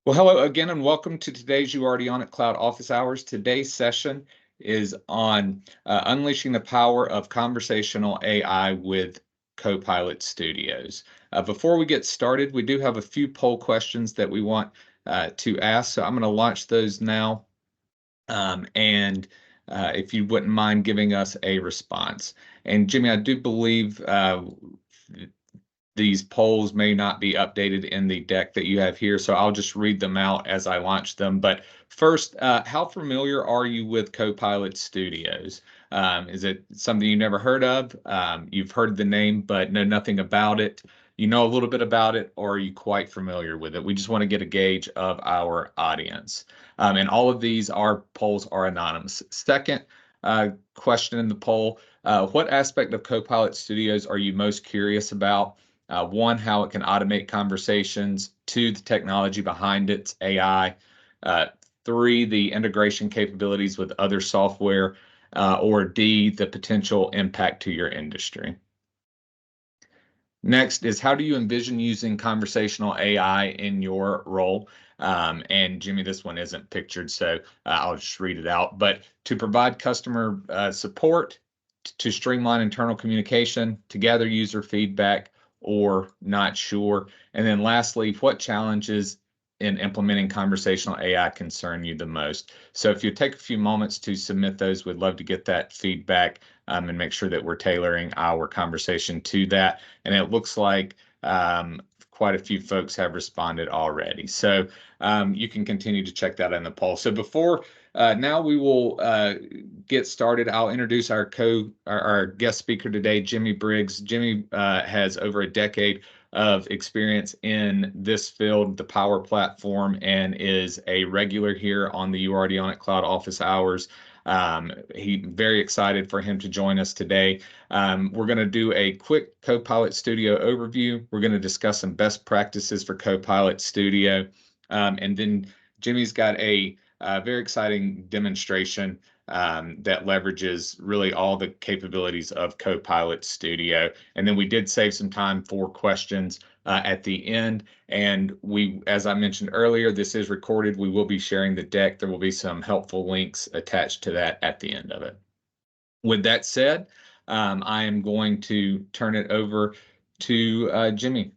Well, hello again, and welcome to today's You Already On It Cloud Office Hours. Today's session is on unleashing the power of conversational AI with Copilot Studios. Before we get started, we do have a few poll questions that we want to ask, so I'm going to launch those now. And if you wouldn't mind giving us a response. And Jimmy, I do believe these polls may not be updated in the deck that you have here, so I'll just read them out as I launch them. But first, how familiar are you with Copilot Studios? Is it something you never heard of? You've heard the name, but know nothing about it. You know a little bit about it, or are you quite familiar with it? We just want to get a gauge of our audience. And all of these polls are anonymous. Second question in the poll, what aspect of Copilot Studios are you most curious about? One, how it can automate conversations. Two, the technology behind its AI. Three, the integration capabilities with other software. Or D, the potential impact to your industry. Next is, how do you envision using conversational AI in your role? And Jimmy, this one isn't pictured, so I'll just read it out. But to provide customer support, to streamline internal communication, to gather user feedback, or not sure. And then lastly, what challenges in implementing conversational AI concern you the most? So if you take a few moments to submit those, we'd love to get that feedback and make sure that we're tailoring our conversation to that. And it looks like quite a few folks have responded already. So you can continue to check that in the poll. So before now we will get started. I'll introduce our guest speaker today, Jimmy Briggs. Jimmy has over a decade of experience in this field, the Power Platform, and is a regular here on the You Already On It Cloud Office Hours. Very excited for him to join us today. We're going to do a quick Copilot Studio overview. We're going to discuss some best practices for Copilot Studio. And then Jimmy's got a very exciting demonstration that leverages really all the capabilities of Copilot Studio. And then we did save some time for questions at the end. And as I mentioned earlier, this is recorded. We will be sharing the deck. There will be some helpful links attached to that at the end of it. With that said, I am going to turn it over to Jimmy.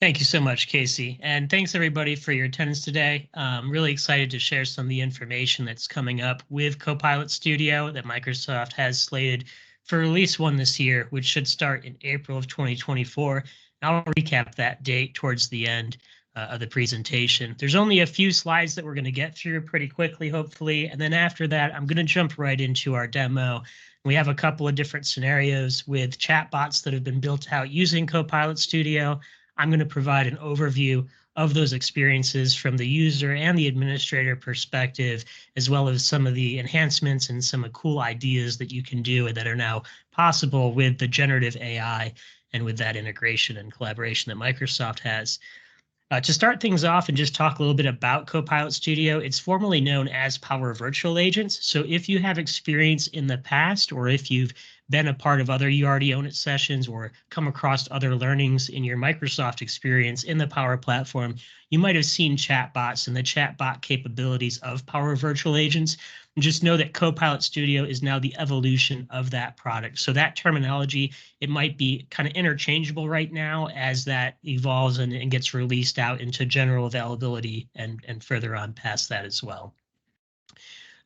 Thank you so much, Casey. And thanks everybody for your attendance today. I'm really excited to share some of the information that's coming up with Copilot Studio that Microsoft has slated for release 1 this year, which should start in April of 2024. And I'll recap that date towards the end of the presentation. There's only a few slides that we're going to get through pretty quickly, hopefully. And then after that, I'm going to jump right into our demo. We have a couple of different scenarios with chatbots that have been built out using Copilot Studio. I'm going to provide an overview of those experiences from the user and the administrator perspective, as well as some of the enhancements and some cool ideas that you can do that are now possible with the generative AI and with that integration and collaboration that Microsoft has. To start things off and just talk a little bit about Copilot Studio, it's formerly known as Power Virtual Agents. So if you have experience in the past, or if you've been a part of other You Already Own It sessions or come across other learnings in your Microsoft experience in the Power Platform, you might have seen chatbots and the chatbot capabilities of Power Virtual Agents. And just know that Copilot Studio is now the evolution of that product. So that terminology, it might be kind of interchangeable right now as that evolves and gets released out into general availability and further on past that as well.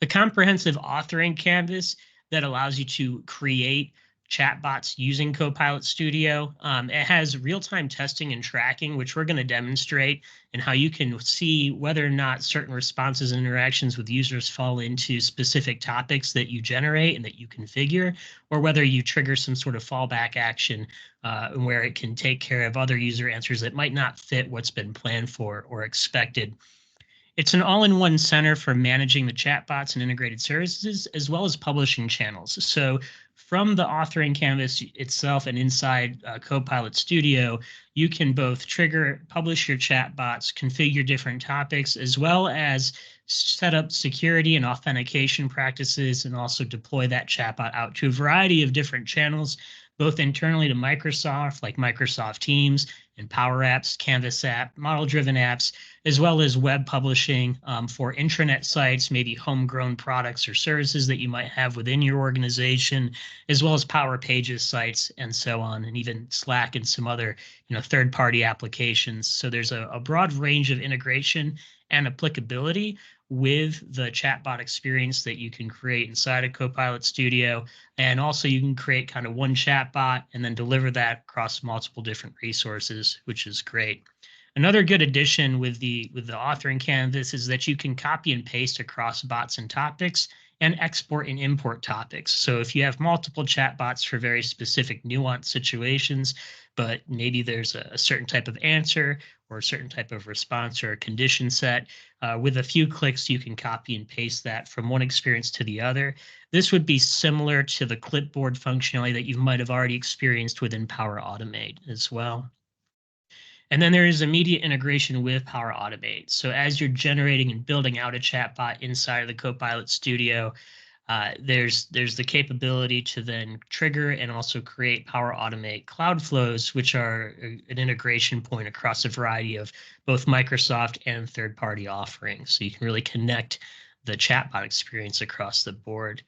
The comprehensive authoring canvas that allows you to create chatbots using Copilot Studio. It has real-time testing and tracking, which we're going to demonstrate, and how you can see whether or not certain responses and interactions with users fall into specific topics that you generate and that you configure, or whether you trigger some sort of fallback action where it can take care of other user answers that might not fit what's been planned for or expected. It's an all-in-one center for managing the chatbots and integrated services, as well as publishing channels. So from the authoring canvas itself and inside Copilot Studio, you can both publish your chatbots, configure different topics, as well as set up security and authentication practices, and also deploy that chatbot out to a variety of different channels, both internally to Microsoft, like Microsoft Teams, and Power Apps, Canvas app, model-driven apps, as well as web publishing for intranet sites, maybe homegrown products or services that you might have within your organization, as well as Power Pages sites and so on, and even Slack and some other third-party applications. So there's a broad range of integration and applicability with the chatbot experience that you can create inside of Copilot Studio. And also you can create kind of one chatbot and then deliver that across multiple different resources, which is great. Another good addition with the authoring canvas is that you can copy and paste across bots and topics and export and import topics. So if you have multiple chatbots for very specific nuanced situations, but maybe there's a certain type of answer or a certain type of response or a condition set, with a few clicks, you can copy and paste that from one experience to the other. This would be similar to the clipboard functionality that you might have already experienced within Power Automate as well. And then there is immediate integration with Power Automate. So as you're generating and building out a chatbot inside of the Copilot Studio, there's the capability to then trigger and also create Power Automate cloud flows, which are an integration point across a variety of both Microsoft and third-party offerings. So you can really connect the chatbot experience across the board.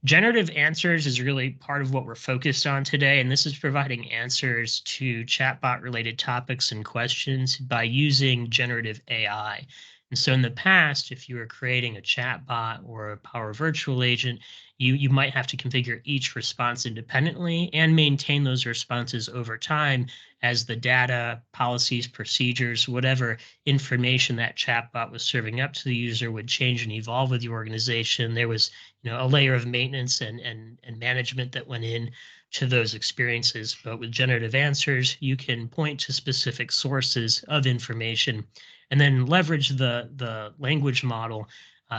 Generative answers is really part of what we're focused on today, and this is providing answers to chatbot-related topics and questions by using generative AI. And so in the past, if you were creating a chatbot or a Power Virtual Agent, you might have to configure each response independently and maintain those responses over time as the data, policies, procedures, whatever information that chatbot was serving up to the user would change and evolve with your organization. There was a layer of maintenance and management that went in to those experiences. But with generative answers, you can point to specific sources of information and then leverage the language model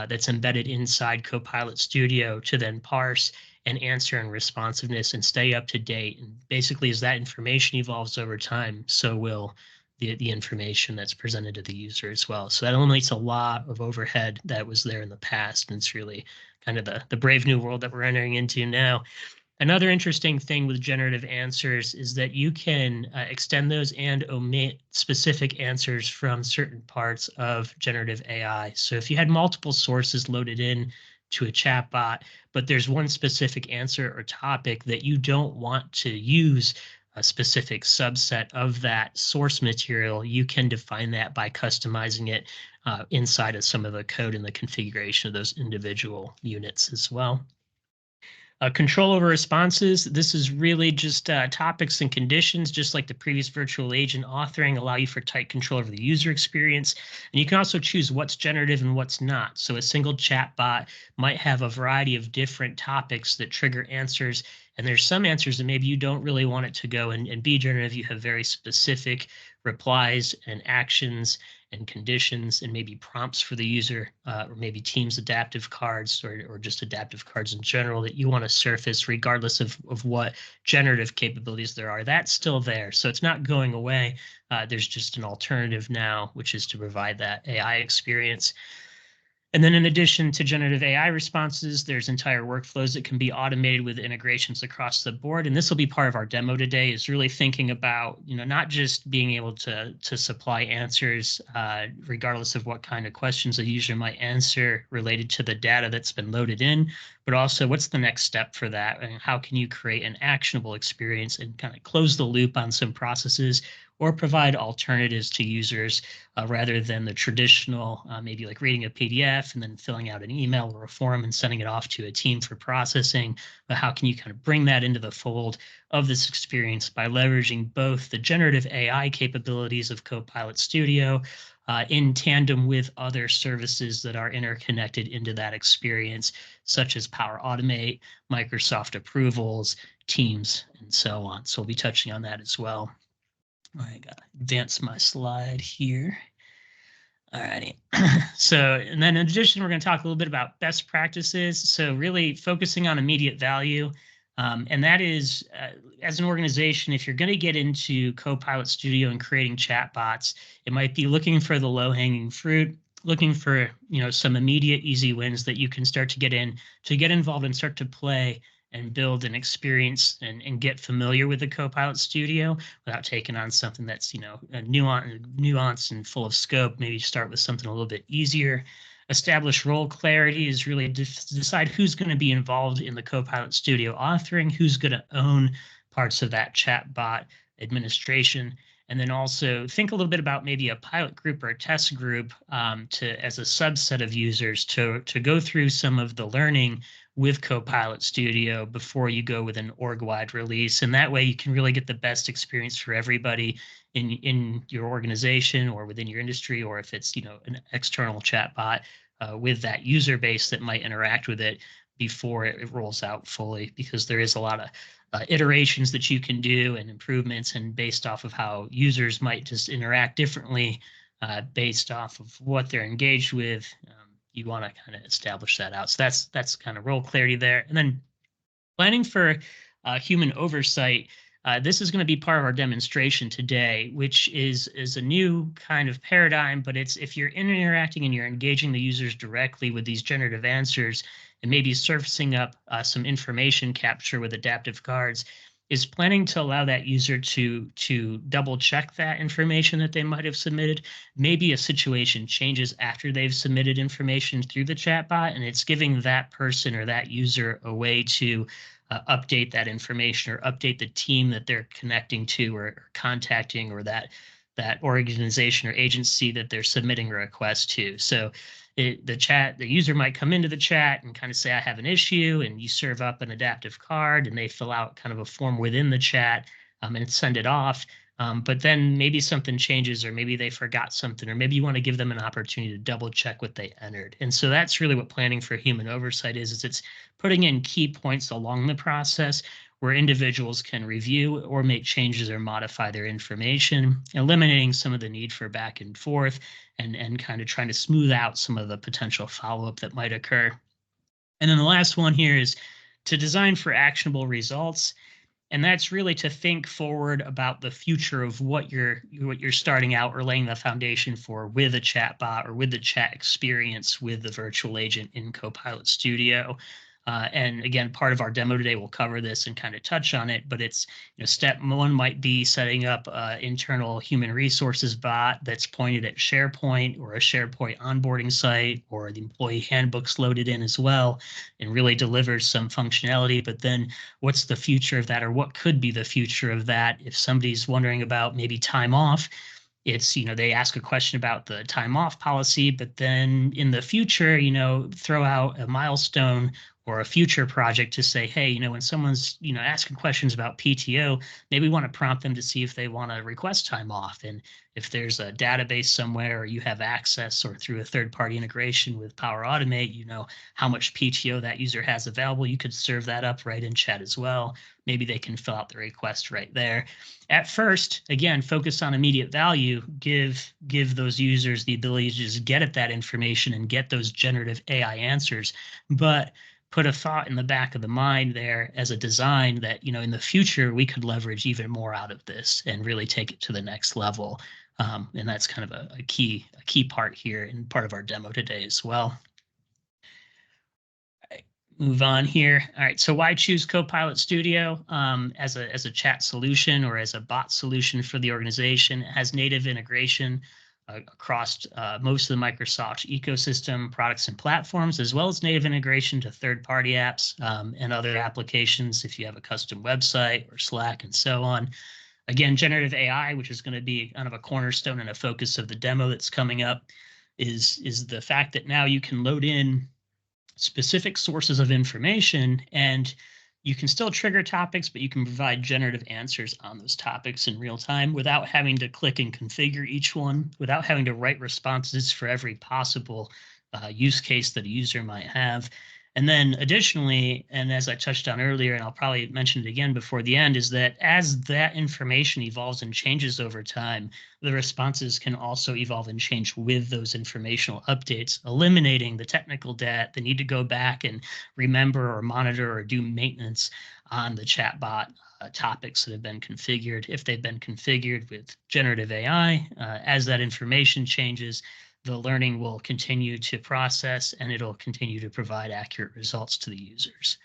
that's embedded inside Copilot Studio to then parse and answer and responsiveness and stay up to date. And basically, as that information evolves over time, so will the information that's presented to the user as well. So that eliminates a lot of overhead that was there in the past. And it's really kind of the brave new world that we're entering into now. Another interesting thing with generative answers is that you can extend those and omit specific answers from certain parts of generative AI. So if you had multiple sources loaded in to a chatbot, but there's one specific answer or topic that you don't want to use a specific subset of that source material, you can define that by customizing it inside of some of the code and the configuration of those individual units as well. Control over responses. This is really just topics and conditions, just like the previous virtual agent authoring, allow you for tight control over the user experience. And you can also choose what's generative and what's not. So a single chat bot might have a variety of different topics that trigger answers. And there's some answers that maybe you don't really want it to go and be generative. You have very specific replies and actions and conditions and maybe prompts for the user, or maybe Teams adaptive cards or just adaptive cards in general that you want to surface regardless of what generative capabilities there are. That's still there. So it's not going away. There's just an alternative now, which is to provide that AI experience. And then in addition to generative AI responses, there's entire workflows that can be automated with integrations across the board. And this will be part of our demo today, is really thinking about, not just being able to supply answers, regardless of what kind of questions a user might answer related to the data that's been loaded in, but also what's the next step for that? And how can you create an actionable experience and kind of close the loop on some processes or provide alternatives to users rather than the traditional, maybe like reading a PDF and then filling out an email or a form and sending it off to a team for processing. But how can you kind of bring that into the fold of this experience by leveraging both the generative AI capabilities of Copilot Studio in tandem with other services that are interconnected into that experience, such as Power Automate, Microsoft Approvals, Teams, and so on. So we'll be touching on that as well. I gotta advance my slide here. All righty. So, and then in addition, we're going to talk a little bit about best practices. So really focusing on immediate value. And that is, as an organization, if you're going to get into Copilot Studio and creating chatbots, it might be looking for the low-hanging fruit, looking for some immediate easy wins that you can start to get involved and start to play and build an experience and get familiar with the Copilot Studio without taking on something that's, nuanced and full of scope. Maybe start with something a little bit easier. Establish role clarity is really decide who's going to be involved in the Copilot Studio authoring, who's going to own parts of that chatbot administration. And then also think a little bit about maybe a pilot group or a test group as a subset of users to go through some of the learning with Copilot Studio before you go with an org-wide release. And that way you can really get the best experience for everybody in your organization or within your industry, or if it's, an external chatbot with that user base that might interact with it before it rolls out fully, because there is a lot of iterations that you can do and improvements, and based off of how users might just interact differently based off of what they're engaged with. You want to kind of establish that out. So that's kind of role clarity there. And then planning for human oversight. This is going to be part of our demonstration today, which is a new kind of paradigm, but it's if you're interacting and you're engaging the users directly with these generative answers and maybe surfacing up some information capture with adaptive cards, is planning to allow that user to double check that information that they might have submitted. Maybe a situation changes after they've submitted information through the chatbot, and it's giving that person or that user a way to update that information or update the team that they're connecting to or contacting, or that organization or agency that they're submitting a request to. So the user might come into the chat and kind of say, I have an issue, and you serve up an adaptive card and they fill out kind of a form within the chat and send it off. But then maybe something changes, or maybe they forgot something, or maybe you want to give them an opportunity to double check what they entered. And so that's really what planning for human oversight is it's putting in key points along the process where individuals can review or make changes or modify their information, eliminating some of the need for back and forth, and kind of trying to smooth out some of the potential follow-up that might occur. And then the last one here is to design for actionable results. And that's really to think forward about the future of what you're starting out or laying the foundation for with a chatbot or with the chat experience with the virtual agent in Copilot Studio. And again, part of our demo today will cover this and kind of touch on it, but it's, step one might be setting up an internal human resources bot that's pointed at SharePoint or a SharePoint onboarding site, or the employee handbooks loaded in as well, and really delivers some functionality. But then what's the future of that, or what could be the future of that? If somebody's wondering about maybe time off, it's, they ask a question about the time off policy, but then in the future, throw out a milestone or a future project to say, hey, when someone's, asking questions about PTO, maybe we want to prompt them to see if they want to request time off. And if there's a database somewhere, or you have access, or through a third-party integration with Power Automate, how much PTO that user has available, you could serve that up right in chat as well. Maybe they can fill out the request right there. At first, again, focus on immediate value, give those users the ability to just get at that information and get those generative AI answers, but put a thought in the back of the mind there as a design that, in the future, we could leverage even more out of this and really take it to the next level. And that's kind of a key part here and part of our demo today as well. Move on here. All right, so why choose Copilot Studio as a chat solution or as a bot solution for the organization? It has native integration across most of the Microsoft ecosystem products and platforms, as well as native integration to third-party apps and other applications if you have a custom website or Slack and so on. Again, generative AI, which is going to be kind of a cornerstone and a focus of the demo that's coming up, is the fact that now you can load in specific sources of information, and you can still trigger topics, but you can provide generative answers on those topics in real time without having to click and configure each one, without having to write responses for every possible use case that a user might have. And then additionally, and as I touched on earlier, and I'll probably mention it again before the end, is that as that information evolves and changes over time, the responses can also evolve and change with those informational updates, eliminating the technical debt, the need to go back and remember or monitor or do maintenance on the chatbot topics that have been configured. If they've been configured with generative AI, as that information changes, the learning will continue to process and it'll continue to provide accurate results to the users.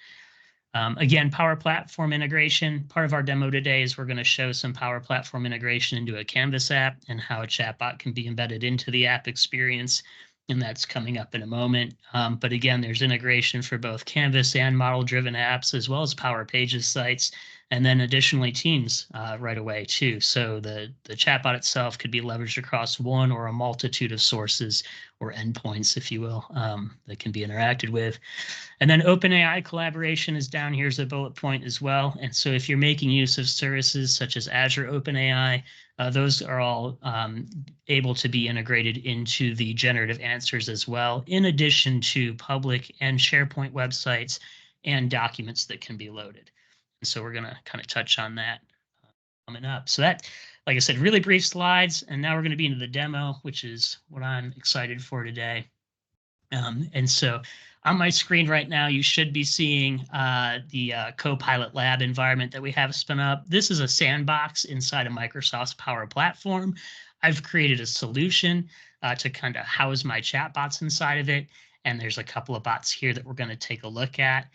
Again, Power Platform integration. Part of our demo today is we're going to show some Power Platform integration into a Canvas app and how a chatbot can be embedded into the app experience. And that's coming up in a moment. But again, there's integration for both Canvas and model-driven apps, as well as Power Pages sites, and then additionally Teams right away too. So the chatbot itself could be leveraged across one or a multitude of sources or endpoints, if you will, that can be interacted with. And then OpenAI collaboration is down here as a bullet point as well. And so if you're making use of services such as Azure OpenAI, those are all able to be integrated into the generative answers as well, in addition to public and SharePoint websites and documents that can be loaded. And so we're going to kind of touch on that coming up. So that, like I said, really brief slides. And now we're going to be into the demo, which is what I'm excited for today. And so on my screen right now, you should be seeing the Copilot Lab environment that we have spun up. This is a sandbox inside of Microsoft's Power Platform. I've created a solution to kind of house my chatbots inside of it. And there's a couple of bots here that we're going to take a look at.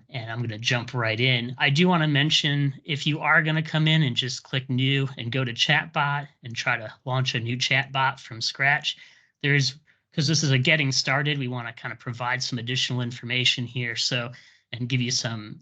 And I'm going to jump right in. I do want to mention, if you are going to come in and just click new and go to chatbot and try to launch a new chatbot from scratch, because this is a getting started, we want to kind of provide some additional information here. And give you some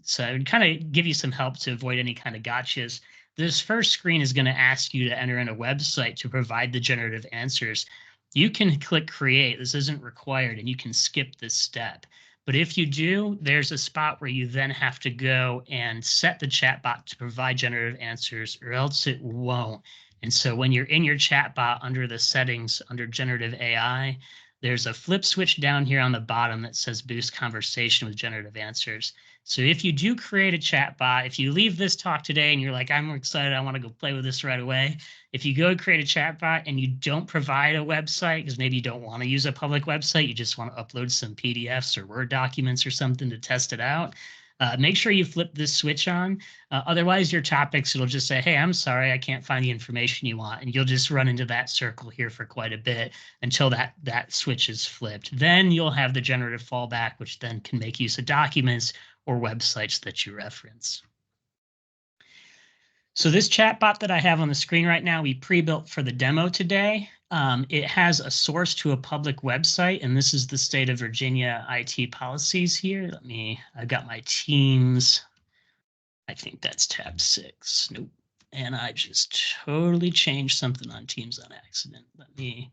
help to avoid any kind of gotchas. This first screen is going to ask you to enter in a website to provide the generative answers. You can click create. This isn't required, and you can skip this step. But if you do, there's a spot where you then have to go and set the chatbot to provide generative answers, or else it won't. And so when you're in your chatbot under the settings, under generative AI, there's a flip switch down here on the bottom that says boost conversation with generative answers. So if you do create a chatbot, if you leave this talk today and you're like, I'm excited, I want to go play with this right away. If you go create a chatbot and you don't provide a website, because maybe you don't want to use a public website, you just want to upload some PDFs or Word documents or something to test it out, make sure you flip this switch on. Otherwise, your topics, it'll just say, hey, I'm sorry, I can't find the information you want. And you'll just run into that circle here for quite a bit until that switch is flipped. Then you'll have the generative fallback, which then can make use of documents or websites that you reference. So this chatbot that I have on the screen right now, we pre-built for the demo today. It has a source to a public website, and this is the state of Virginia IT policies here. I've got my Teams. I think that's tab 6. Nope. And I just totally changed something on Teams on accident. Let me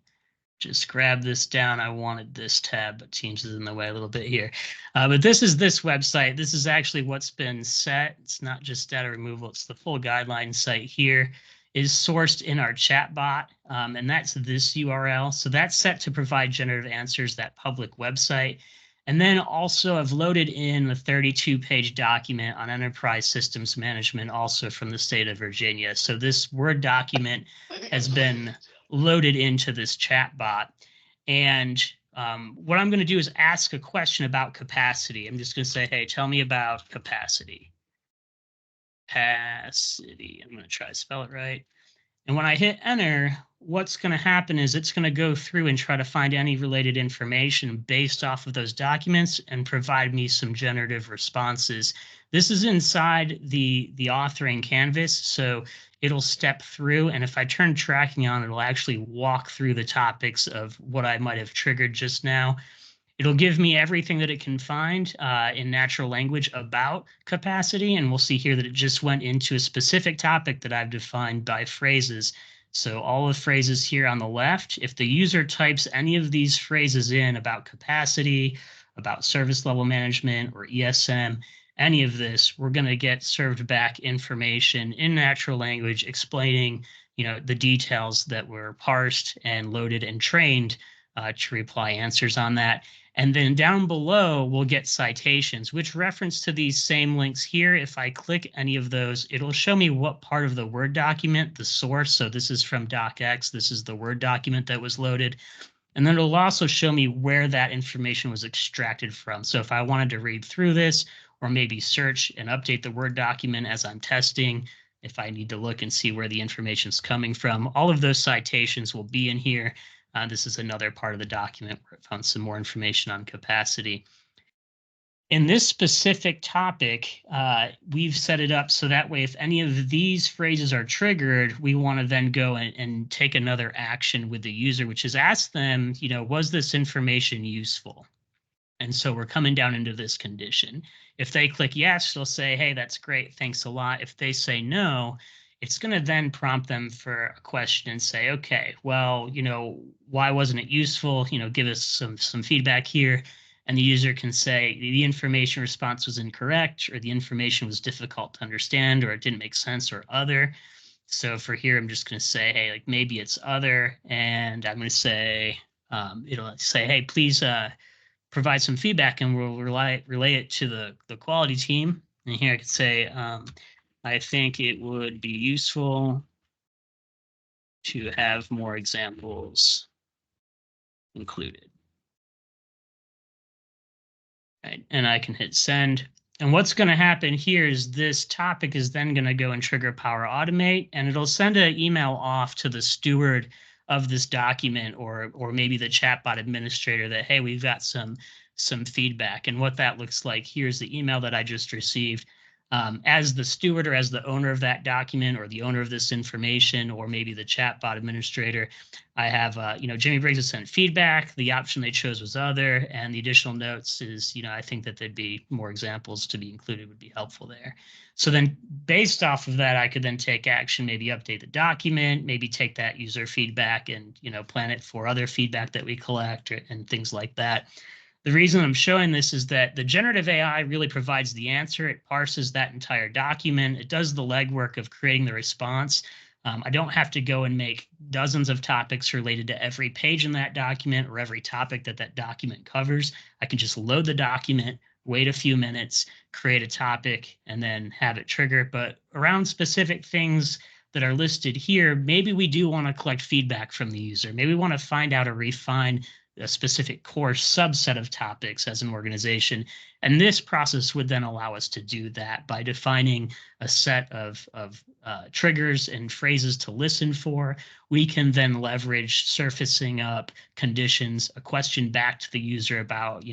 just grab this down. I wanted this tab, but Teams is in the way a little bit here. But this is this website. This is actually what's been set. It's not just data removal. It's the full guideline site here is sourced in our chatbot, and that's this URL. So that's set to provide generative answers, that public website. And then also I've loaded in a 32-page document on enterprise systems management, also from the state of Virginia. So this Word document has been loaded into this chatbot. And what I'm going to do is ask a question about capacity. I'm just going to say, hey, tell me about capacity. Capacity. I'm going to try to spell it right. And when I hit enter, what's going to happen is it's going to go through and try to find any related information based off of those documents and provide me some generative responses. This is inside the authoring canvas, so it'll step through, and if I turn tracking on, it'll actually walk through the topics of what I might have triggered just now. It'll give me everything that it can find in natural language about capacity, and we'll see here that it just went into a specific topic that I've defined by phrases. So all the phrases here on the left, if the user types any of these phrases in about capacity, about service level management or ESM, any of this, we're going to get served back information in natural language explaining, the details that were parsed and loaded and trained to reply answers on that. And then down below, we'll get citations, which reference to these same links here. If I click any of those, it'll show me what part of the Word document, the source. So this is from docx. This is the Word document that was loaded. And then it'll also show me where that information was extracted from. So if I wanted to read through this, or maybe search and update the Word document as I'm testing, if I need to look and see where the information is coming from, all of those citations will be in here. This is another part of the document where I found some more information on capacity. In this specific topic, we've set it up so that way, if any of these phrases are triggered, we want to then go and take another action with the user, which is ask them, was this information useful? And so we're coming down into this condition. If they click yes, they'll say, hey, that's great, thanks a lot. If they say no, it's going to then prompt them for a question and say, okay, well, why wasn't it useful? Give us some feedback here. And the user can say the information response was incorrect, or the information was difficult to understand, or it didn't make sense, or other. So for here, I'm just going to say, hey, like maybe it's other, and I'm going to say, it'll say, hey, please provide some feedback, and we'll relay it to the quality team. And here I could say, I think it would be useful to have more examples included. Right, and I can hit send. And what's going to happen here is this topic is then going to go and trigger Power Automate, and it'll send an email off to the steward of this document, or maybe the chatbot administrator, that, hey, we've got some feedback. And what that looks like, here's the email that I just received. As the steward, or as the owner of that document, or the owner of this information, or maybe the chatbot administrator, I have, Jimmy Briggs has sent feedback. The option they chose was other, and the additional notes is, I think that there'd be more examples to be included would be helpful there. So then based off of that, I could then take action, maybe update the document, maybe take that user feedback and, plan it for other feedback that we collect, and things like that. The reason I'm showing this is that the generative AI really provides the answer. It parses that entire document. It does the legwork of creating the response. I don't have to go and make dozens of topics related to every page in that document, or every topic that document covers. I can just load the document, wait a few minutes, create a topic, and then have it trigger. But around specific things that are listed here, maybe we do want to collect feedback from the user. Maybe we want to find out or refine a specific core subset of topics as an organization. And this process would then allow us to do that by defining a set of triggers and phrases to listen for. We can then leverage surfacing up conditions, a question back to the user about,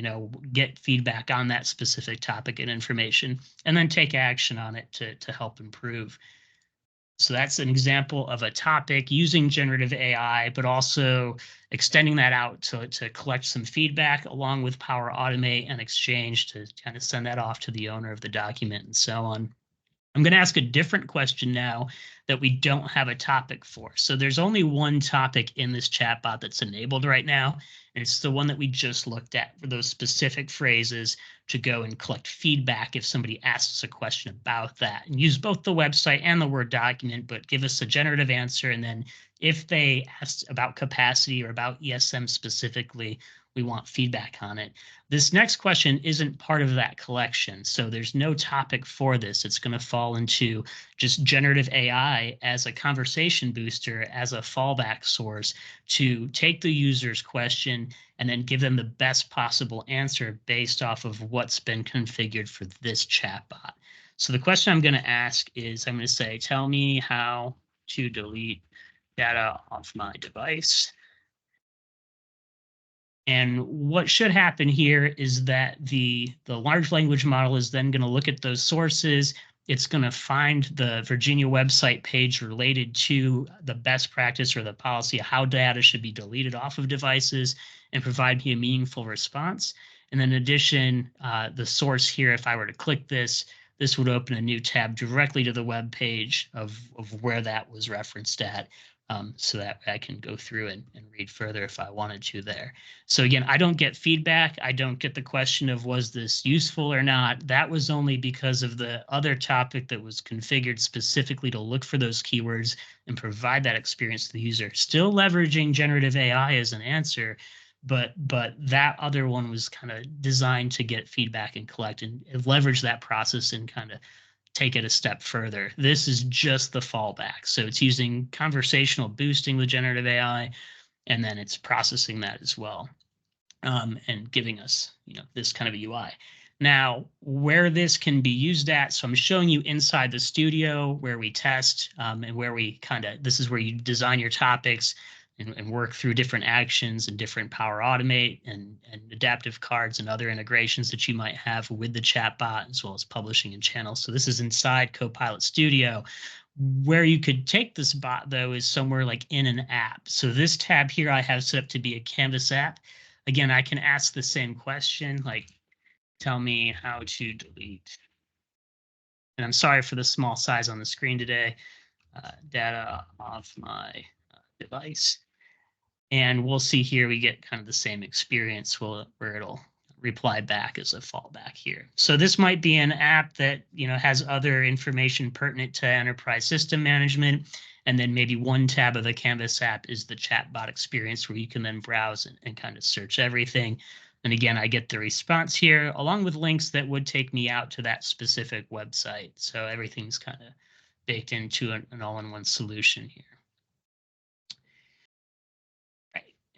get feedback on that specific topic and information, and then take action on it to help improve. So that's an example of a topic using generative AI, but also extending that out to collect some feedback along with Power Automate and Exchange to kind of send that off to the owner of the document and so on. I'm going to ask a different question now that we don't have a topic for. So there's only one topic in this chatbot that's enabled right now, and it's the one that we just looked at for those specific phrases to go and collect feedback if somebody asks a question about that, and use both the website and the Word document, but give us a generative answer. And then if they ask about capacity or about ESM specifically, we want feedback on it. This next question isn't part of that collection, so there's no topic for this. It's going to fall into just generative AI as a conversation booster, as a fallback source to take the user's question and then give them the best possible answer based off of what's been configured for this chatbot. So the question I'm going to ask is, I'm going to say, tell me how to delete data off my device. And what should happen here is that the large language model is then going to look at those sources. It's going to find the Virginia website page related to the best practice or the policy of how data should be deleted off of devices and provide me a meaningful response. And then in addition, the source here, if I were to click this, this would open a new tab directly to the web page of where that was referenced at. So that I can go through and read further if I wanted to there. So again, I don't get feedback. I don't get the question of was this useful or not. That was only because of the other topic that was configured specifically to look for those keywords and provide that experience to the user. Still leveraging generative AI as an answer, but that other one was kind of designed to get feedback and collect and leverage that process and kind of take it a step further. This is just the fallback. So it's using conversational boosting with generative AI, and then it's processing that as well, and giving us, this kind of a UI. Now, where this can be used at, so I'm showing you inside the studio where we test, and where we this is where you design your topics and work through different actions and different Power Automate and adaptive cards and other integrations that you might have with the chatbot, as well as publishing and channels. So this is inside Copilot Studio. Where you could take this bot, though, is somewhere like in an app. So this tab here I have set up to be a Canvas app. Again, I can ask the same question, like, tell me how to delete. And I'm sorry for the small size on the screen today. Data off my device. And we'll see here we get kind of the same experience where it'll reply back as a fallback here. So this might be an app that has other information pertinent to enterprise system management. And then maybe one tab of the Canvas app is the chatbot experience where you can then browse and kind of search everything. And again, I get the response here along with links that would take me out to that specific website. So everything's kind of baked into an all-in-one solution here.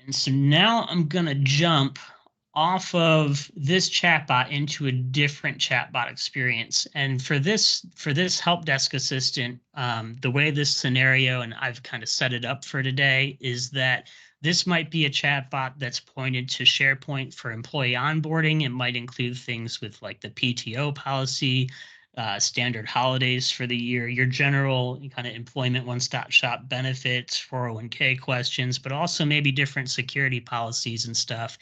And so now I'm going to jump off of this chatbot into a different chatbot experience. And for this help desk assistant, the way this scenario, and I've kind of set it up for today, is that this might be a chatbot that's pointed to SharePoint for employee onboarding. It might include things with like the PTO policy, standard holidays for the year, your general kind of employment one-stop shop benefits, 401k questions, but also maybe different security policies and stuff.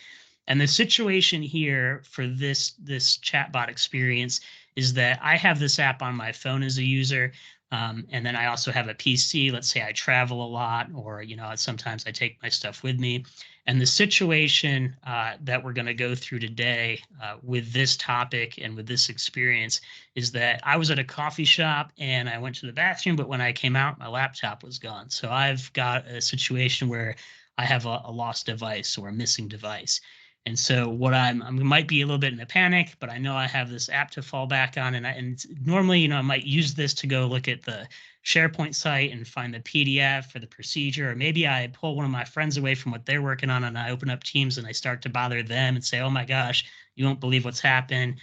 And the situation here for this chatbot experience is that I have this app on my phone as a user. And then I also have a PC. Let's say I travel a lot, or sometimes I take my stuff with me. And the situation that we're going to go through today with this topic and with this experience is that I was at a coffee shop and I went to the bathroom, but when I came out, my laptop was gone. So I've got a situation where I have a lost device or a missing device. And so what I might be a little bit in a panic, but I know I have this app to fall back on. And normally, I might use this to go look at the SharePoint site and find the PDF for the procedure. Or maybe I pull one of my friends away from what they're working on and I open up Teams and I start to bother them and say, oh my gosh, you won't believe what's happened.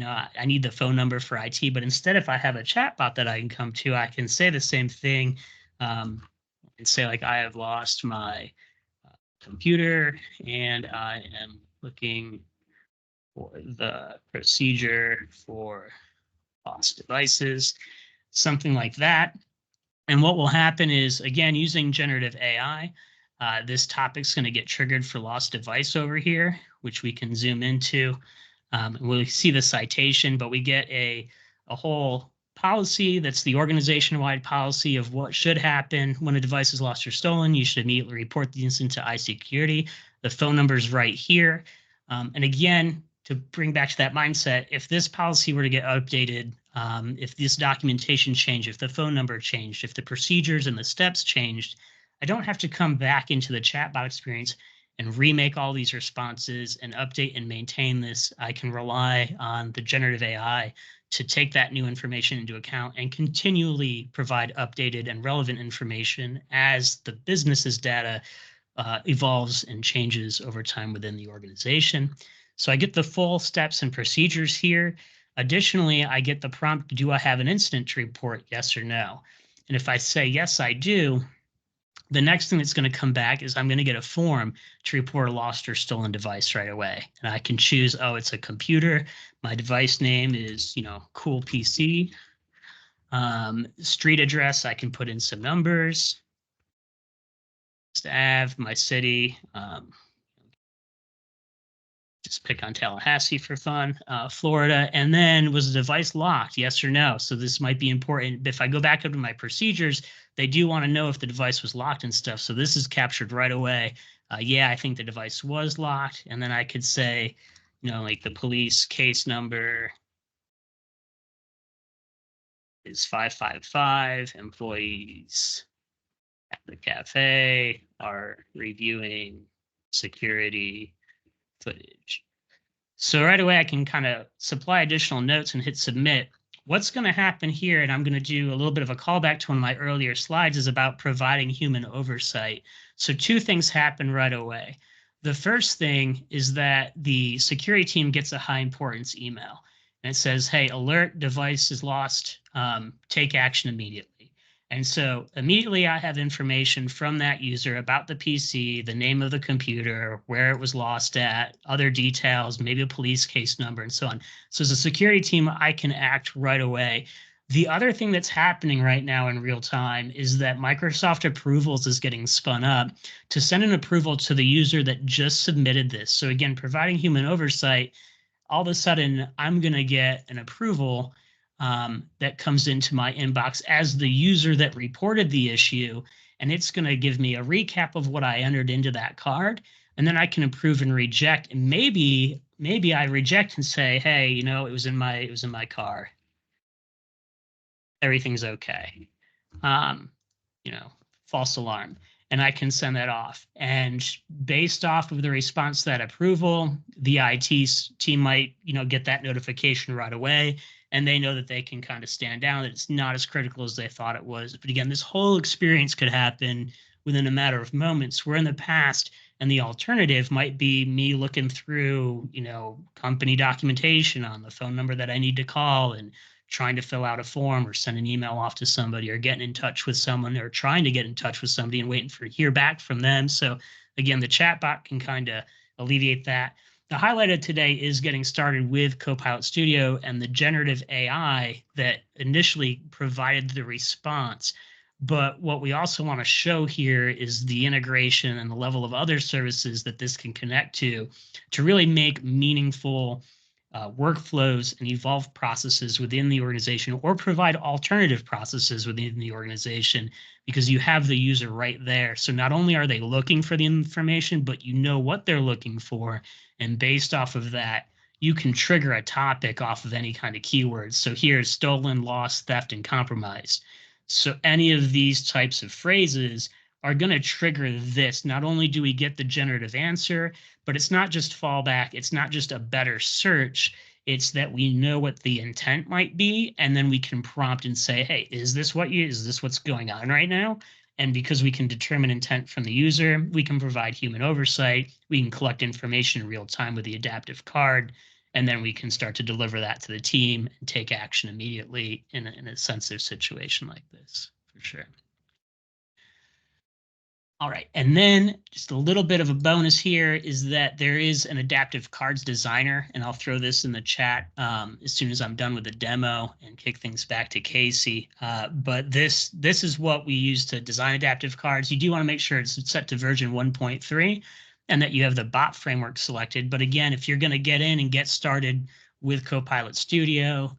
I need the phone number for IT. But instead, if I have a chatbot that I can come to, I can say the same thing and say, like, I have lost my computer and I am looking for the procedure for lost devices, something like that. And what will happen is, again, using generative AI, this topic's going to get triggered for lost device over here, which we can zoom into. And we'll see the citation, but we get a whole policy that's the organization-wide policy of what should happen when a device is lost or stolen. You should immediately report the incident to iSecurity. The phone number is right here. And again, to bring back to that mindset, if this policy were to get updated, if this documentation changed, if the phone number changed, if the procedures and the steps changed, I don't have to come back into the chatbot experience and remake all these responses and update and maintain this. I can rely on the generative AI to take that new information into account and continually provide updated and relevant information as the business's data evolves and changes over time within the organization. So I get the full steps and procedures here. Additionally, I get the prompt, do I have an incident to report, yes or no? And if I say, yes, I do, the next thing that's going to come back is I'm going to get a form to report a lost or stolen device right away. And I can choose, oh, it's a computer. My device name is, Cool PC. Street address, I can put in some numbers. Ave, my city. Just pick on Tallahassee for fun, Florida. And then, was the device locked? Yes or no? So this might be important. If I go back up to my procedures, they do want to know if the device was locked and stuff. So this is captured right away. Yeah, I think the device was locked. And then I could say, like the police case number is 555. Employees at the cafe are reviewing security footage. So right away, I can kind of supply additional notes and hit submit. What's going to happen here, and I'm going to do a little bit of a callback to one of my earlier slides, is about providing human oversight. So two things happen right away. The first thing is that the security team gets a high importance email. And it says, hey, alert, device is lost, take action immediately. And so immediately I have information from that user about the PC, the name of the computer, where it was lost at, other details, maybe a police case number, and so on. So as a security team, I can act right away. The other thing that's happening right now in real time is that Microsoft Approvals is getting spun up to send an approval to the user that just submitted this. So again, providing human oversight, all of a sudden I'm going to get an approval that comes into my inbox as the user that reported the issue, and it's going to give me a recap of what I entered into that card, and then I can approve and reject. And maybe I reject and say, hey, it was in my car. Everything's okay. Um, false alarm. And I can send that off. And based off of the response to that approval, the IT team might, get that notification right away. And they know that they can kind of stand down, that it's not as critical as they thought it was. But again, this whole experience could happen within a matter of moments, where in the past, and the alternative might be me looking through, company documentation on the phone number that I need to call and trying to fill out a form or send an email off to somebody or getting in touch with someone or trying to get in touch with somebody and waiting for hear back from them. So again, the chatbot can kind of alleviate that. The highlight of today is getting started with Copilot Studio and the generative AI that initially provided the response. But what we also want to show here is the integration and the level of other services that this can connect to really make meaningful workflows and evolve processes within the organization, or provide alternative processes within the organization, because you have the user right there. So not only are they looking for the information, but you know what they're looking for. And based off of that, you can trigger a topic off of any kind of keywords. So here's stolen, lost, theft, and compromised. So any of these types of phrases are going to trigger this. Not only do we get the generative answer, but it's not just fallback. It's not just a better search. It's that we know what the intent might be, and then we can prompt and say, hey, is this what's going on right now? And because we can determine intent from the user, we can provide human oversight. We can collect information in real time with the adaptive card, and then we can start to deliver that to the team and take action immediately in a sensitive situation like this, for sure. All right, and then just a little bit of a bonus here is that there is an adaptive cards designer, and I'll throw this in the chat as soon as I'm done with the demo and kick things back to Casey. But this is what we use to design adaptive cards. You do want to make sure it's set to version 1.3 and that you have the bot framework selected. But again, if you're going to get in and get started with Copilot Studio,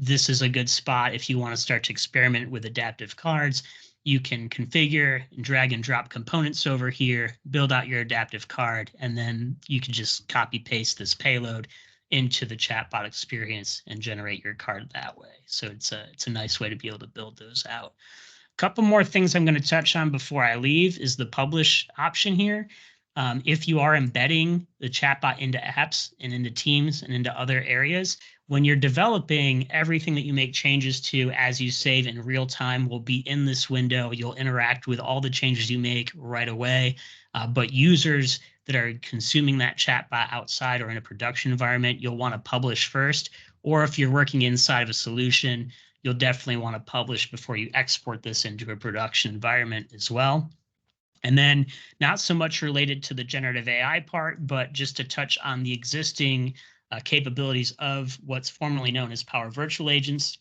this is a good spot if you want to start to experiment with adaptive cards. You can configure and drag and drop components over here, build out your adaptive card, and then you can just copy paste this payload into the chatbot experience and generate your card that way. So it's a nice way to be able to build those out. A couple more things I'm going to touch on before I leave is the publish option here. If you are embedding the chatbot into apps and into teams and into other areas, when you're developing, everything that you make changes to as you save in real time will be in this window. You'll interact with all the changes you make right away. But users that are consuming that chatbot outside or in a production environment, you'll want to publish first. Or if you're working inside of a solution, you'll definitely want to publish before you export this into a production environment as well. And then not so much related to the generative AI part, but just to touch on the existing capabilities of what's formerly known as Power Virtual Agents.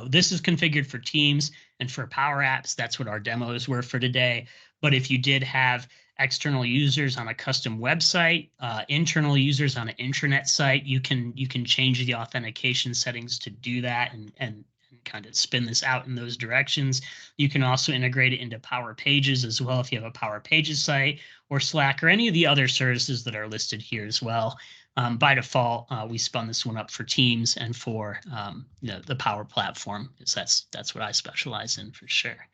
This is configured for Teams and for Power Apps. That's what our demos were for today. But if you did have external users on a custom website, internal users on an intranet site, you can change the authentication settings to do that and kind of spin this out in those directions. You can also integrate it into Power Pages as well if you have a Power Pages site or Slack or any of the other services that are listed here as well. By default, we spun this one up for Teams and for the Power Platform, because that's what I specialize in for sure.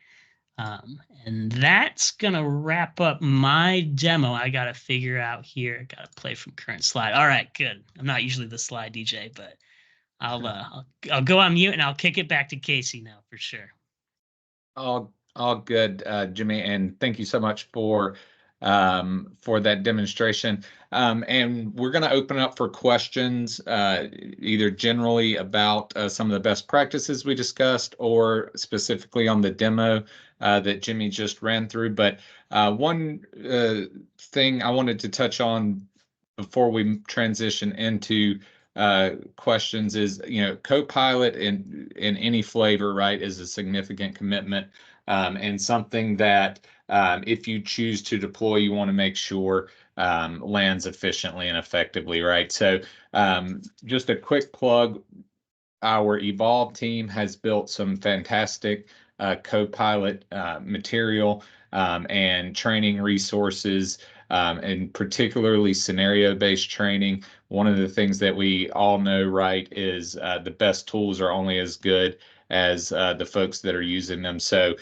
And that's going to wrap up my demo. I got to figure out here. Got to play from current slide. All right, good. I'm not usually the slide DJ, but I'll go on mute and I'll kick it back to Casey now for sure. All good, Jimmy, and thank you so much for for that demonstration. And we're going to open up for questions, either generally about some of the best practices we discussed or specifically on the demo that Jimmy just ran through. But one thing I wanted to touch on before we transition into questions is, Copilot in any flavor, right, is a significant commitment, and something that if you choose to deploy, you want to make sure lands efficiently and effectively, right? So just a quick plug, our Evolve team has built some fantastic Copilot material and training resources, and particularly scenario-based training. One of the things that we all know, right, is the best tools are only as good as the folks that are using them. So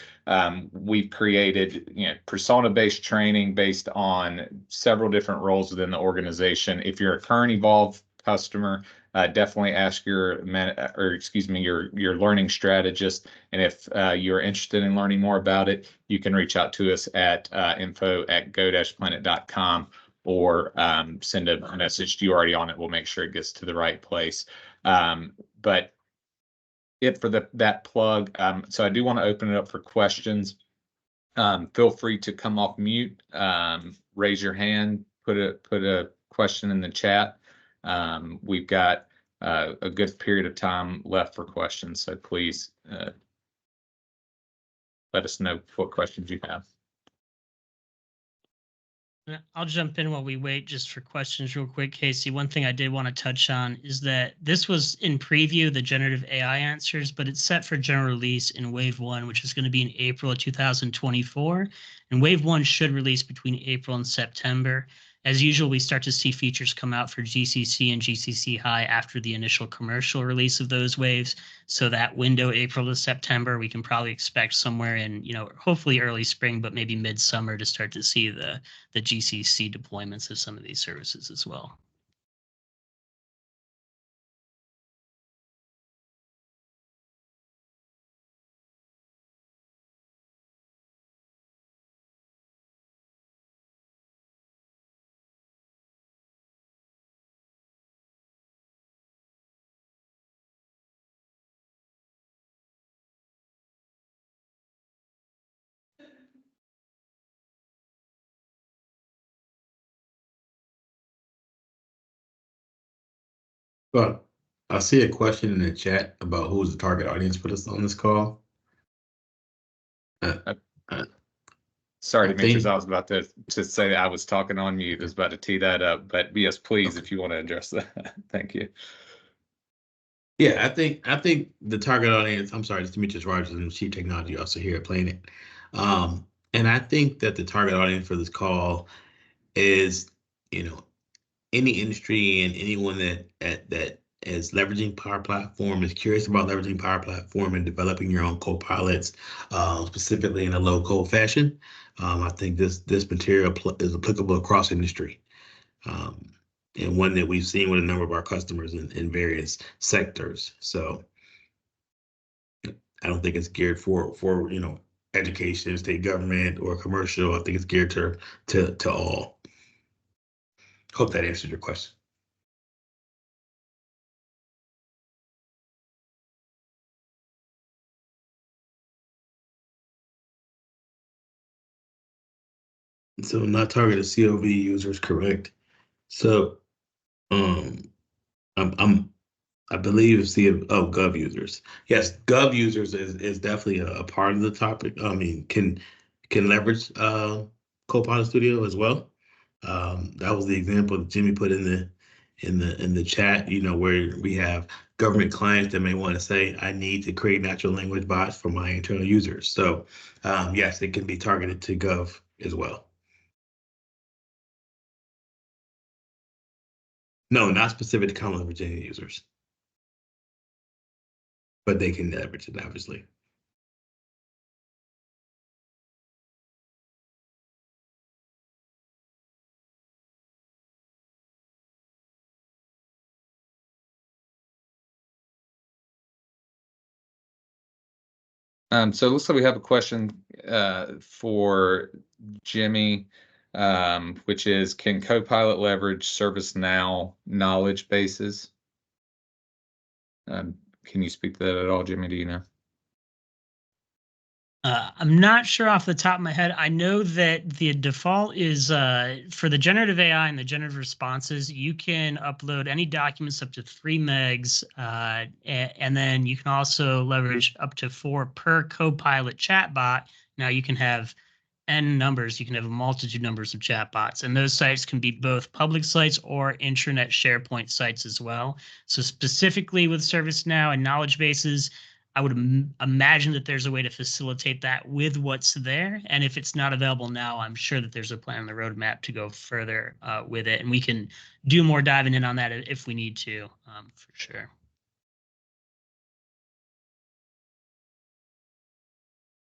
we've created, persona-based training based on several different roles within the organization. If you're a current Evolve customer, definitely ask your learning strategist. And if you're interested in learning more about it, you can reach out to us at info@go-planet.com or send a message to YouAlreadyOwnIt. We'll make sure it gets to the right place. But for that plug. So I do want to open it up for questions. Feel free to come off mute, raise your hand, put a question in the chat. We've got a good period of time left for questions, so please let us know what questions you have. I'll jump in while we wait just for questions real quick, Casey. One thing I did want to touch on is that this was in preview, the generative AI answers, but it's set for general release in Wave 1, which is going to be in April of 2024. And Wave 1 should release between April and September. As usual, we start to see features come out for GCC and GCC High after the initial commercial release of those waves. So that window, April to September, we can probably expect somewhere in, hopefully early spring, but maybe midsummer to start to see the GCC deployments of some of these services as well. Well, I see a question in the chat about who's the target audience for this on this call. Sorry, Demetrius, I was about to say that I was talking on mute. I was about to tee that up, but yes, please, if you want to address that. Thank you. Yeah, I think the target audience, I'm sorry, it's Demetrius Rogers, and Chief Technology Officer here at Planet. And I think that the target audience for this call is, any industry and anyone that is leveraging Power Platform, is curious about leveraging Power Platform and developing your own copilots, specifically in a low-code fashion. I think this material is applicable across industry, and one that we've seen with a number of our customers in various sectors. So I don't think it's geared for education, state government, or commercial. I think it's geared to all. Hope that answered your question. So not targeted COV users, correct? So I believe it's Gov users. Yes, Gov users is definitely a part of the topic. I mean, can leverage Copilot Studio as well. That was the example that Jimmy put in the chat, where we have government clients that may want to say, I need to create natural language bots for my internal users. So yes, it can be targeted to Gov as well. No, not specific to Commonwealth Virginia users, but they can leverage it, obviously. So it looks like we have a question for Jimmy. which is, can Copilot leverage ServiceNow knowledge bases? Can you speak to that at all, Jimmy? Do you know? I'm not sure off the top of my head. I know that the default is for the generative AI and the generative responses, you can upload any documents up to 3 megs, and then you can also leverage up to 4 per Copilot chatbot. Now you can have N numbers, you can have a multitude numbers of chatbots, and those sites can be both public sites or intranet SharePoint sites as well. So specifically with ServiceNow and knowledge bases, I would imagine that there's a way to facilitate that with what's there. And if it's not available now, I'm sure that there's a plan on the roadmap to go further with it. And we can do more diving in on that if we need to, for sure.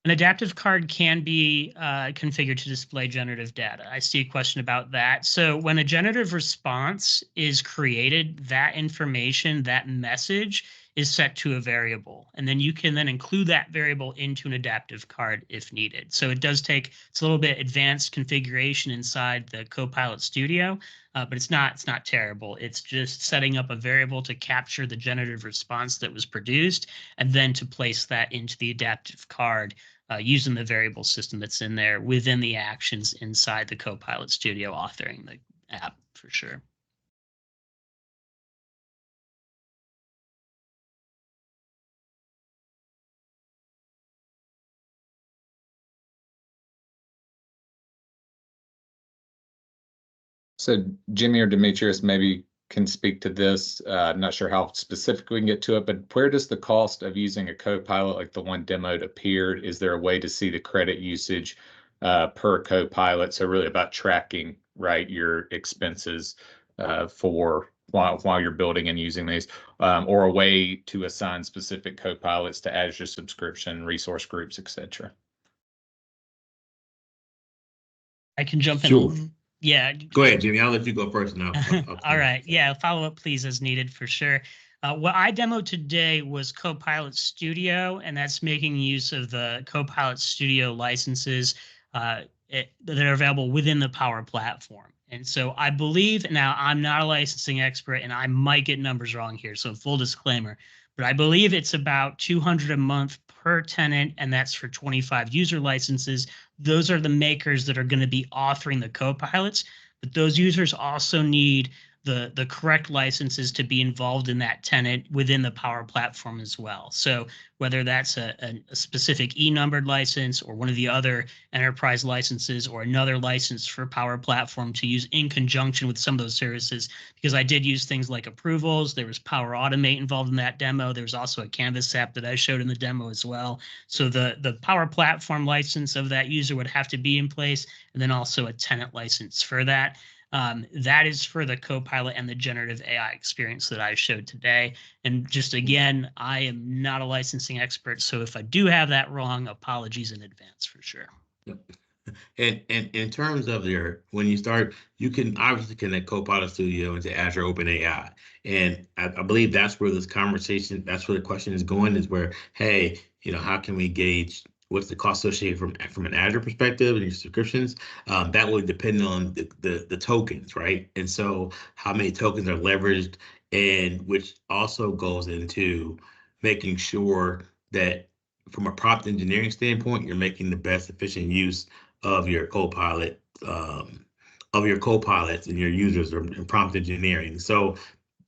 An adaptive card can be configured to display generative data. I see a question about that. So when a generative response is created, that information, that message is set to a variable. And then you can then include that variable into an adaptive card if needed. So it does take, it's a little bit advanced configuration inside the Copilot Studio, but it's not terrible. It's just setting up a variable to capture the generative response that was produced and then to place that into the adaptive card using the variable system that's in there within the actions inside the Copilot Studio authoring the app for sure. So Jimmy or Demetrius maybe can speak to this. I'm not sure how specific we can get to it, but where does the cost of using a Copilot like the one demoed appear? Is there a way to see the credit usage per Copilot? So really about tracking, right, your expenses for while you're building and using these, or a way to assign specific Copilots to Azure subscription, resource groups, etc. I can jump Sure. in. Yeah. Go ahead, Jimmy. I'll let you go first now. All right. Yeah. Follow up, please, as needed for sure. What I demoed today was Copilot Studio, and that's making use of the Copilot Studio licenses that are available within the Power Platform. And so I believe, now I'm not a licensing expert and I might get numbers wrong here, so full disclaimer, but I believe it's about $200 a month per tenant, and that's for 25 user licenses. Those are the makers that are going to be authoring the Copilots, but those users also need the correct licenses to be involved in that tenant within the Power Platform as well. So whether that's a specific e-numbered license or one of the other enterprise licenses or another license for Power Platform to use in conjunction with some of those services, because I did use things like approvals. There was Power Automate involved in that demo. There was also a Canvas app that I showed in the demo as well. So the Power Platform license of that user would have to be in place, and then also a tenant license for that. That is for the Copilot and the generative AI experience that I showed today. And just again, I am not a licensing expert, so if I do have that wrong, apologies in advance for sure. Yep. And in terms of when you start, you can obviously connect Copilot Studio into Azure OpenAI. And I believe that's where this conversation, that's where the question is going, is where, hey, how can we gauge what's the cost associated from an Azure perspective and your subscriptions? That will depend on the tokens, right? And so how many tokens are leveraged, and which also goes into making sure that from a prompt engineering standpoint, you're making the best efficient use of your Copilot, of your Copilots and your users or prompt engineering. So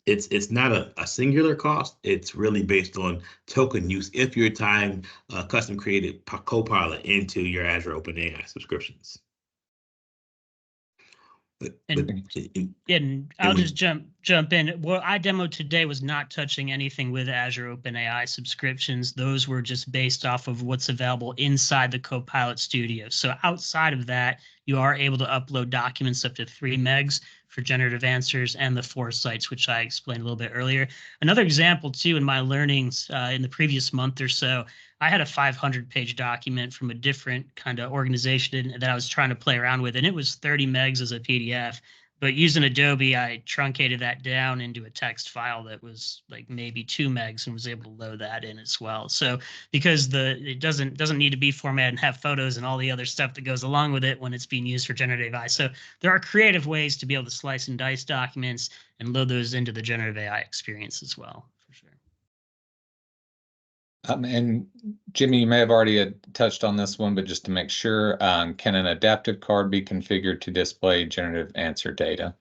it's not a singular cost. It's really based on token use if you're tying custom created Copilot into your Azure OpenAI subscriptions. And I'll just jump in. What I demoed today was not touching anything with Azure OpenAI subscriptions. Those were just based off of what's available inside the Copilot Studio. So outside of that, you are able to upload documents up to 3 megs for generative answers and the 4 sites, which I explained a little bit earlier. Another example, too, in my learnings in the previous month or so, I had a 500-page document from a different kind of organization that I was trying to play around with, and it was 30 megs as a PDF. But using Adobe, I truncated that down into a text file that was like maybe 2 megs and was able to load that in as well. So because it doesn't need to be formatted and have photos and all the other stuff that goes along with it when it's being used for generative AI. So there are creative ways to be able to slice and dice documents and load those into the generative AI experience as well, for sure. And Jimmy, you may have already touched on this one, but just to make sure, can an adaptive card be configured to display generative answer data?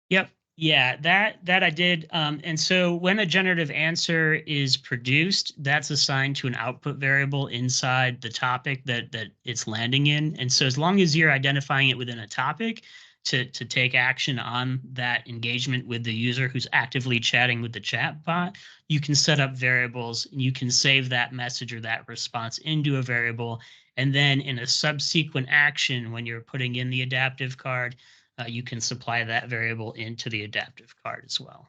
Yep. Yeah, that I did. And so when a generative answer is produced, that's assigned to an output variable inside the topic that it's landing in. And so as long as you're identifying it within a topic to take action on that engagement with the user who's actively chatting with the chat bot, you can set up variables and you can save that message or that response into a variable. And then in a subsequent action, when you're putting in the adaptive card, you can supply that variable into the adaptive card as well.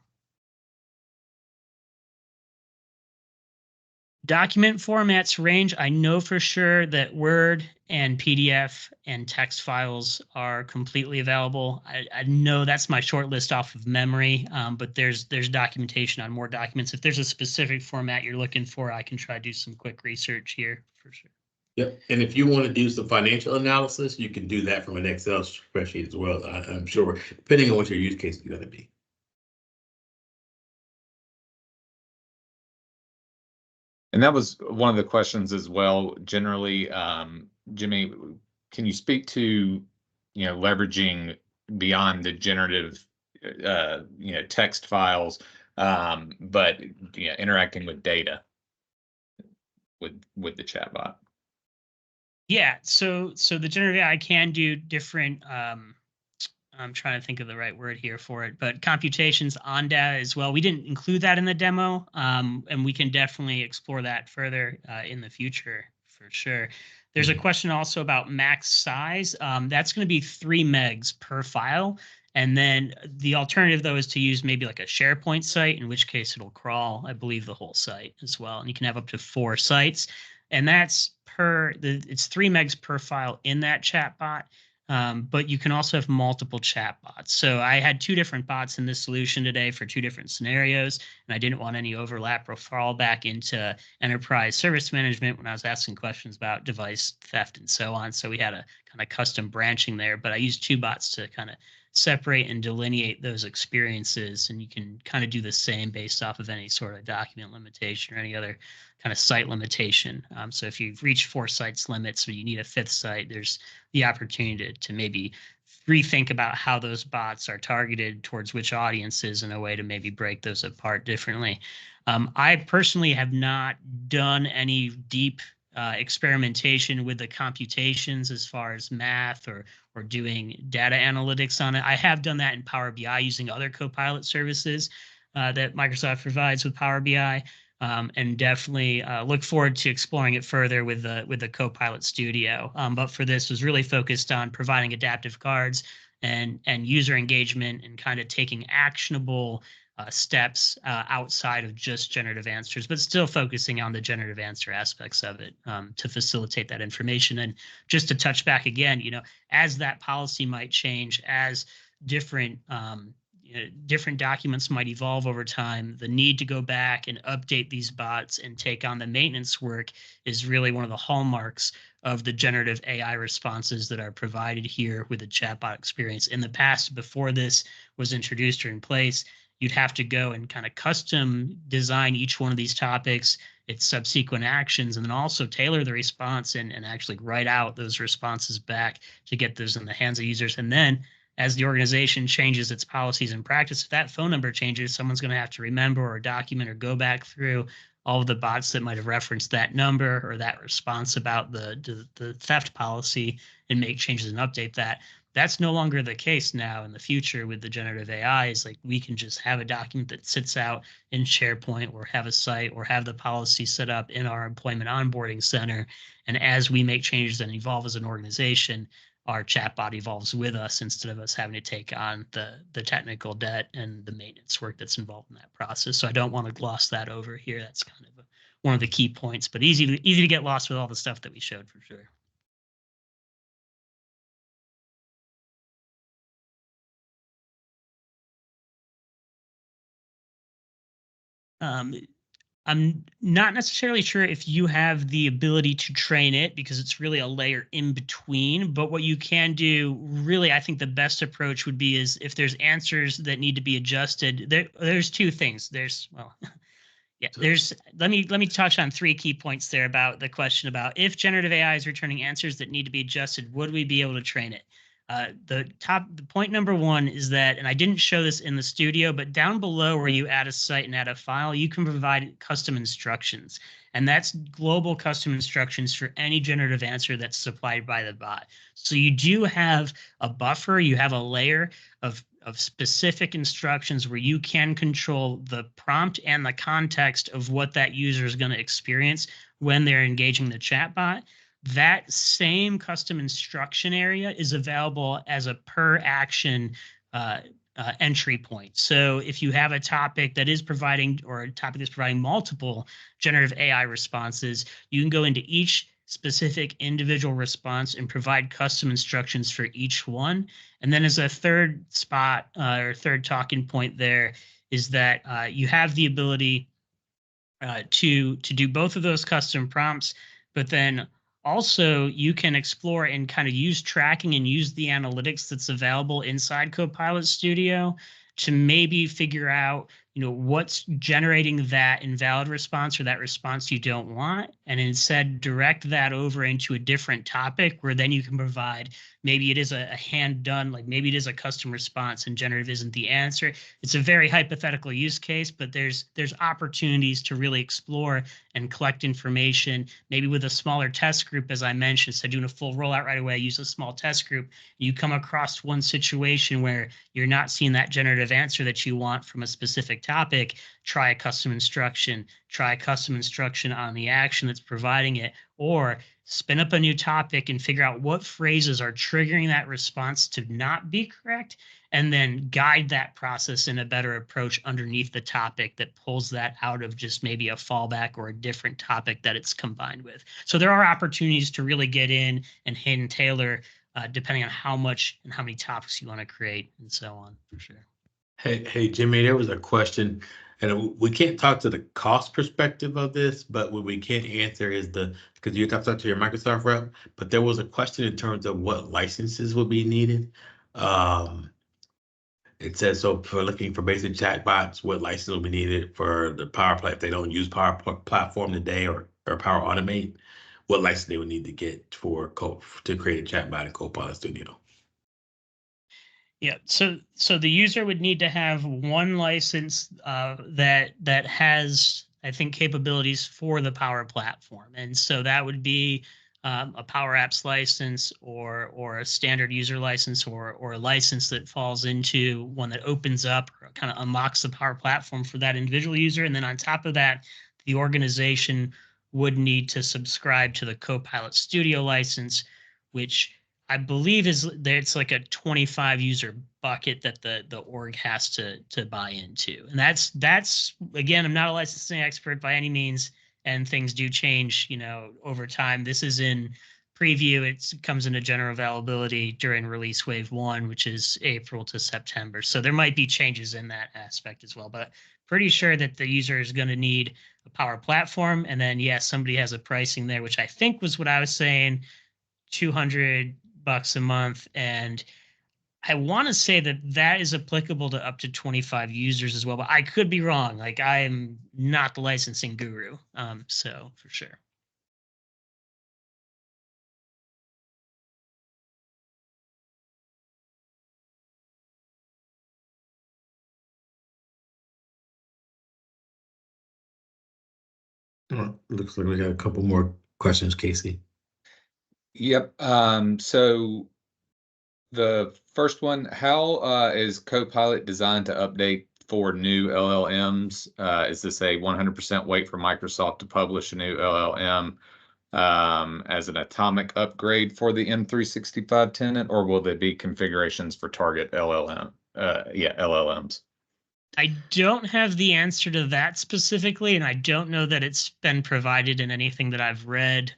Document formats range. I know for sure that Word and PDF and text files are completely available. I know that's my short list off of memory, but there's documentation on more documents. If there's a specific format you're looking for, I can try to do some quick research here for sure. Yep. And if you want to do some financial analysis, you can do that from an Excel spreadsheet as well, I'm sure, depending on what your use case is going to be. And that was one of the questions as well. Generally, Jimmy, can you speak to, leveraging beyond the generative, text files, but interacting with data with the chatbot? Yeah, so the generative AI can do different. I'm trying to think of the right word here for it, but computations on data as well. We didn't include that in the demo, and we can definitely explore that further in the future for sure. There's a question also about max size. That's going to be 3 megs per file. And then the alternative, though, is to use maybe like a SharePoint site, in which case it'll crawl, I believe, the whole site as well. And you can have up to 4 sites. And that's it's 3 megs per file in that chat bot. But you can also have multiple chat bots. So I had 2 different bots in this solution today for 2 different scenarios, and I didn't want any overlap or fall back into enterprise service management when I was asking questions about device theft and so on. So we had a kind of custom branching there, but I used 2 bots to kind of separate and delineate those experiences, and you can kind of do the same based off of any sort of document limitation or any other kind of site limitation. So if you've reached 4 sites limits or you need a 5th site, there's the opportunity to maybe rethink about how those bots are targeted towards which audiences in a way to maybe break those apart differently. I personally have not done any deep experimentation with the computations as far as math or doing data analytics on it. I have done that in Power BI using other Copilot services that Microsoft provides with Power BI. And definitely look forward to exploring it further with the Copilot Studio. But for this, was really focused on providing adaptive cards and user engagement and kind of taking actionable steps outside of just generative answers, but still focusing on the generative answer aspects of it to facilitate that information. And just to touch back again, as that policy might change, as different different documents might evolve over time, the need to go back and update these bots and take on the maintenance work is really one of the hallmarks of the generative AI responses that are provided here with the chatbot experience. In the past, before this was introduced or in place, you'd have to go and kind of custom design each one of these topics, its subsequent actions, and then also tailor the response and actually write out those responses back to get those in the hands of users. And then as the organization changes its policies and practice, if that phone number changes, someone's going to have to remember or document or go back through all of the bots that might have referenced that number or that response about the theft policy and make changes and update that. That's no longer the case now in the future with the generative AI. Is like we can just have a document that sits out in SharePoint or have a site or have the policy set up in our employment onboarding center. And as we make changes and evolve as an organization, our chatbot evolves with us instead of us having to take on the technical debt and the maintenance work that's involved in that process. So I don't want to gloss that over here. That's kind of one of the key points, but easy to get lost with all the stuff that we showed for sure. I'm not necessarily sure if you have the ability to train it because it's really a layer in between. But what you can do, really, I think the best approach would be is if there's answers that need to be adjusted. There's two things. Let me touch on 3 key points there about the question about if generative AI is returning answers that need to be adjusted, would we be able to train it? The point number 1 is that, and I didn't show this in the studio, but down below where you add a site and add a file, you can provide custom instructions. And that's global custom instructions for any generative answer that's supplied by the bot. So you do have a buffer, you have a layer of specific instructions where you can control the prompt and the context of what that user is going to experience when they're engaging the chatbot. That same custom instruction area is available as a per action entry point. So if you have a topic that is providing, or a topic that's providing multiple generative AI responses, you can go into each specific individual response and provide custom instructions for each one. And then as a third spot or third talking point there is that you have the ability to do both of those custom prompts, but then also you can explore and kind of use tracking and use the analytics that's available inside Copilot Studio to maybe figure out, what's generating that invalid response or that response you don't want, and instead direct that over into a different topic where then you can provide, maybe it is a hand done, like maybe it is a custom response and generative isn't the answer. It's a very hypothetical use case, but there's opportunities to really explore and collect information, maybe with a smaller test group, as I mentioned. So doing a full rollout right away, use a small test group. You come across one situation where you're not seeing that generative answer that you want from a specific topic, try a custom instruction, on the action that's providing it, or spin up a new topic and figure out what phrases are triggering that response to not be correct, and then guide that process in a better approach underneath the topic that pulls that out of just maybe a fallback or a different topic that it's combined with. So there are opportunities to really get in and hand tailor depending on how much and how many topics you want to create and so on, for sure. Hey, Jimmy, there was a question, and we can't talk to the cost perspective of this, but what we can answer is because you have to talk to your Microsoft rep, but there was a question in terms of what licenses would be needed. It says, so for looking for basic chatbots, what license will be needed for the Power Platform if they don't use Power Platform today or Power Automate, what license they would need to get to create a chatbot in Copilot Studio. Yeah, so the user would need to have one license that has, I think, capabilities for the Power Platform, and so that would be a Power Apps license or a standard user license or a license that falls into one that opens up or kind of unlocks the Power Platform for that individual user. And then on top of that, the organization would need to subscribe to the Copilot Studio license, which I believe it's like a 25 user bucket that the org has to buy into. And that's again, I'm not a licensing expert by any means, and things do change, over time. This is in preview. It comes into general availability during release wave 1, which is April to September. So there might be changes in that aspect as well, but pretty sure that the user is going to need a Power Platform. And then, yes, somebody has a pricing there, which I think was what I was saying, $200 a month. And I want to say that is applicable to up to 25 users as well, but I could be wrong. Like, I am not the licensing guru, so for sure. Looks like we got a couple more questions, Casey. Yep. So the first one, how is Copilot designed to update for new LLMs? Is this a 100% wait for Microsoft to publish a new LLM as an atomic upgrade for the M365 tenant, or will there be configurations for target LLMs? I don't have the answer to that specifically, and I don't know that it's been provided in anything that I've read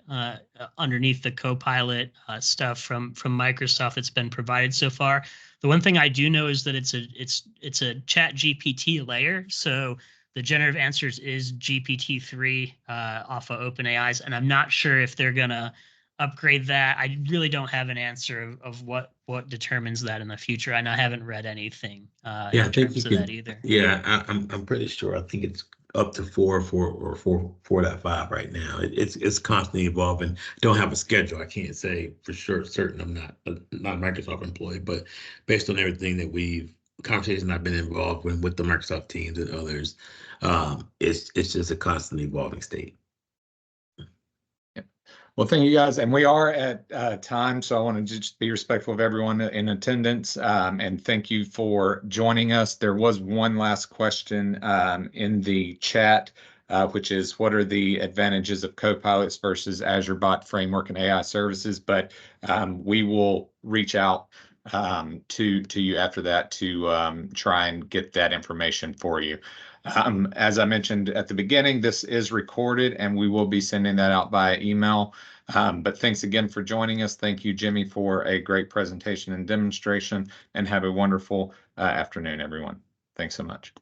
underneath the Copilot stuff from Microsoft that's been provided so far. The one thing I do know is that it's a Chat GPT layer, so the generative answers is GPT-3 off of OpenAI's, and I'm not sure if they're gonna upgrade that. I really don't have an answer of what determines that in the feature, and I haven't read anything Yeah, in terms of that either. Yeah, I'm pretty sure. I think it's up to 4.5 right now. It's constantly evolving. Don't have a schedule. I can't say for sure certain. I'm not a Microsoft employee, but based on everything that conversations I've been involved with the Microsoft teams and others, it's just a constantly evolving state. Well, thank you guys. And we are at time, so I want to just be respectful of everyone in attendance, and thank you for joining us. There was one last question in the chat, which is, what are the advantages of Copilots versus Azure Bot Framework and AI services? But we will reach out to you after that to try and get that information for you. As I mentioned at the beginning, this is recorded and we will be sending that out via email. But thanks again for joining us. Thank you, Jimmy, for a great presentation and demonstration, and have a wonderful afternoon, everyone. Thanks so much.